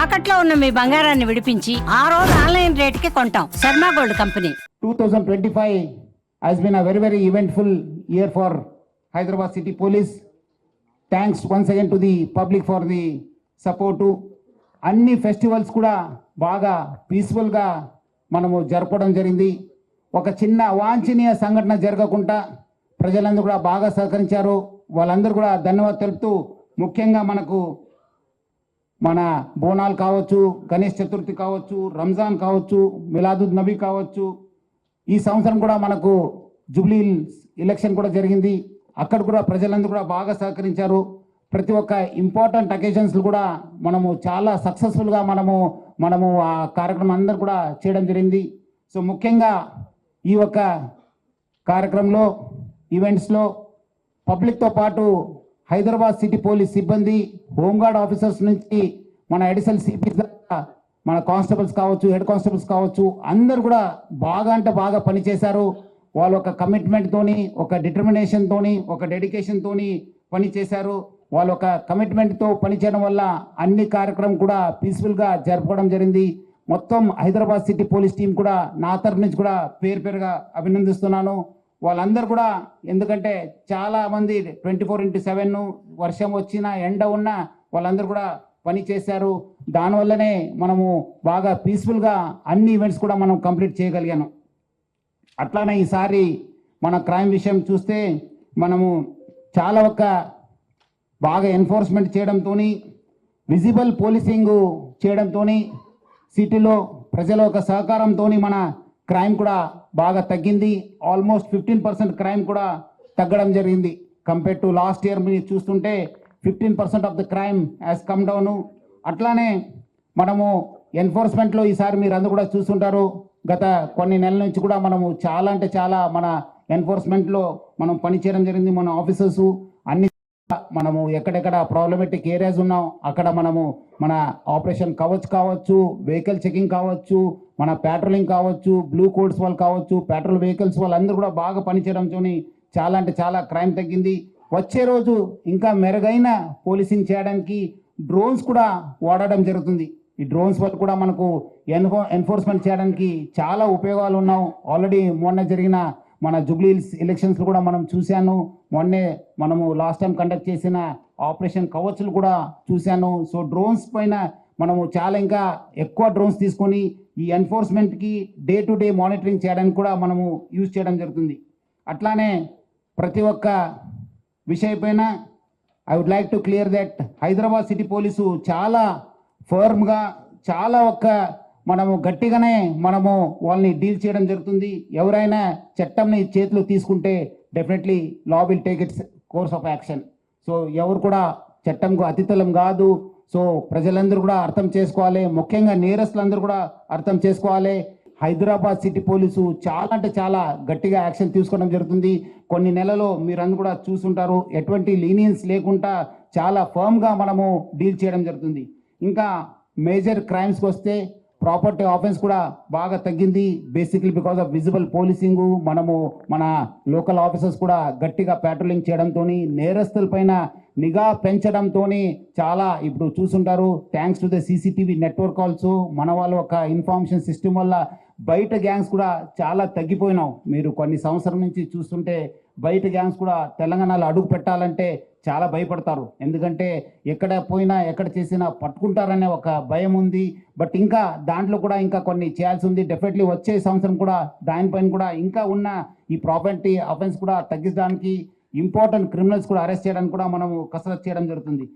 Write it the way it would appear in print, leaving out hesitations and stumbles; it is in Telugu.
తాకట్లో ఉన్న మీ బంగారాన్ని విడిపించి ఆ రోజు ఆన్లైన్ రేటుకి కొంటాం. Sharma gold company. 2025 has been a very eventful year for Hyderabad City Police. Thanks once again to the public for the support. అన్ని ఫెస్టివల్స్ కూడా బాగా పీస్ఫుల్గా మనము జరపడం జరిగింది. ఒక చిన్న అవాంఛనీయ సంఘటన జరగకుండా ప్రజలందరూ కూడా బాగా సహకరించారు. వాళ్ళందరూ కూడా ధన్యవాదాలు తెలుపుతూ, ముఖ్యంగా మనకు మన బోనాలు కావచ్చు, గణేష్ చతుర్థి కావచ్చు, రంజాన్ కావచ్చు, మిలాదున్ నబీ కావచ్చు, ఈ సంవత్సరం కూడా మనకు జూబ్లీ ఎలక్షన్ కూడా జరిగింది. అక్కడ కూడా ప్రజలందరూ కూడా బాగా సహకరించారు. ప్రతి ఒక్క ఇంపార్టెంట్ అకేషన్స్ కూడా మనము చాలా సక్సెస్ఫుల్గా మనము ఆ కార్యక్రమం అందరూ కూడా చేయడం జరిగింది. సో ముఖ్యంగా ఈ ఒక్క కార్యక్రమంలో ఈవెంట్స్లో పబ్లిక్తో పాటు హైదరాబాద్ సిటీ పోలీస్ సిబ్బంది, హోంగార్డ్ ఆఫీసర్స్ నుంచి మన అడిషనల్ సిపిస్ దాకా మన కానిస్టేబుల్స్ కావచ్చు, హెడ్ కానిస్టేబుల్స్ కావచ్చు, అందరు కూడా బాగా అంటే బాగా పనిచేశారు. వాళ్ళు ఒక కమిట్మెంట్తోని, ఒక డిటర్మినేషన్తోని, ఒక డెడికేషన్తోని పనిచేశారు. వాళ్ళు ఒక కమిట్మెంట్తో పనిచేయడం వల్ల అన్ని కార్యక్రమం కూడా పీస్ఫుల్గా జరుపుకోవడం జరిగింది. మొత్తం హైదరాబాద్ సిటీ పోలీస్ టీం కూడా నా తరఫు నుంచి కూడా పేరుగా అభినందిస్తున్నాను. వాళ్ళందరూ కూడా, ఎందుకంటే చాలామంది 24/7 వర్షం వచ్చినా ఎండ ఉన్నా వాళ్ళందరూ కూడా పని చేశారు. దానివల్లనే మనము బాగా పీస్ఫుల్గా అన్ని ఈవెంట్స్ కూడా మనం కంప్లీట్ చేయగలిగాను. అట్లానే ఈసారి మన క్రైమ్ విషయం చూస్తే మనము చాలా బాగా ఎన్ఫోర్స్మెంట్ చేయడంతో, విజిబుల్ పోలీసింగ్ చేయడంతో, సిటీలో ప్రజల సహకారంతో మన క్రైమ్ కూడా బాగా తగ్గింది. ఆల్మోస్ట్ 15% క్రైమ్ కూడా తగ్గడం జరిగింది. కంపేర్ టు లాస్ట్ ఇయర్ మీరు చూస్తుంటే 15% of the crime has come down. అట్లానే మనము ఎన్ఫోర్స్మెంట్లో ఈసారి మీరు అందరూ కూడా చూస్తుంటారు, గత కొన్ని నెలల నుంచి కూడా మనము చాలా అంటే చాలా మన ఎన్ఫోర్స్మెంట్లో మనం పనిచేయడం జరిగింది. మన ఆఫీసర్స్ అన్ని మనము ఎక్కడెక్కడ ప్రాబ్లమెటిక్ ఏరియాస్ ఉన్నాం అక్కడ మనము మన ఆపరేషన్ కవచ్ కావచ్చు, వెహికల్ చెకింగ్ కావచ్చు, మన పెట్రోలింగ్ కావచ్చు, బ్లూ కోడ్స్ వాళ్ళు కావచ్చు, పెట్రోల్ వెహికల్స్ వాళ్ళందరూ కూడా బాగా పనిచేయడంతో చాలా అంటే చాలా క్రైమ్ తగ్గింది. వచ్చే రోజు ఇంకా మెరుగైన పోలీసింగ్ చేయడానికి డ్రోన్స్ కూడా వాడడం జరుగుతుంది. ఈ డ్రోన్స్ వల్ల కూడా మనకు ఎన్ఫోర్స్మెంట్ చేయడానికి చాలా ఉపయోగాలు ఉన్నాయి. ఆల్రెడీ మొన్న జరిగిన మన జూబ్లీ ఎలక్షన్స్ కూడా మనం చూశాను. మొన్నే మనము లాస్ట్ టైం కండక్ట్ చేసిన ఆపరేషన్ కవచ్లు కూడా చూశాను. సో డ్రోన్స్ పైన మనము చాలా ఇంకా ఎక్కువ డ్రోన్స్ తీసుకొని ఈ ఎన్ఫోర్స్మెంట్కి డే టు డే మానిటరింగ్ చేయడానికి కూడా మనము యూజ్ చేయడం జరుగుతుంది. అట్లానే ప్రతి ఒక్క విషయపైన I would like to clear that Hyderabad city police చాలా ఫర్మ్గా, చాలా మనము గట్టిగానే మనము వాళ్ళని డీల్ చేయడం జరుగుతుంది. ఎవరైనా చట్టంని చేతిలో తీసుకుంటే definitely law will take its course of action. So ఎవరు కూడా చట్టంకు అతిథులం కాదు. సో ప్రజలందరూ కూడా అర్థం చేసుకోవాలి, ముఖ్యంగా నేరస్తులందరూ కూడా అర్థం చేసుకోవాలి. హైదరాబాద్ సిటీ పోలీసు చాలా అంటే చాలా గట్టిగా యాక్షన్ తీసుకోవడం జరుగుతుంది. కొన్ని నెలలో మీరందరూ కూడా చూస్తుంటారు, ఎటువంటి లీనియన్స్ లేకుండా చాలా ఫర్మ్గా మనము డీల్ చేయడం జరుగుతుంది. ఇంకా మేజర్ క్రైమ్స్కి వస్తే ప్రాపర్టీ ఆఫెన్స్ కూడా బాగా తగ్గింది. Basically because of visible policing, మనము మన లోకల్ ఆఫీసర్స్ కూడా గట్టిగా పెట్రోలింగ్ చేయడంతో, నేరస్తుల పైన నిఘా పెంచడంతో చాలా ఇప్పుడు చూస్తుంటారు. Thanks to the CCTV network also మన వాళ్ళు ఒక ఇన్ఫర్మేషన్ సిస్టమ్ వల్ల బయట గ్యాంగ్స్ కూడా చాలా తగ్గిపోయినాం. మీరు కొన్ని సంవత్సరం నుంచి చూస్తుంటే బయట గ్యాంగ్స్ కూడా తెలంగాణలో అడుగు పెట్టాలంటే చాలా భయపడతారు. ఎందుకంటే ఎక్కడ పోయినా ఎక్కడ చేసినా పట్టుకుంటారనే ఒక భయం ఉంది. బట్ ఇంకా దాంట్లో కూడా ఇంకా కొన్ని చేయాల్సి ఉంది. డెఫినెట్లీ వచ్చే సంవత్సరం కూడా దానిపైన కూడా ఇంకా ఉన్న ఈ ప్రాపర్టీ అఫెన్స్ కూడా తగ్గించడానికి, ఇంపార్టెంట్ క్రిమినల్స్ కూడా అరెస్ట్ చేయడానికి కూడా మనము కసరత్తు చేయడం జరుగుతుంది.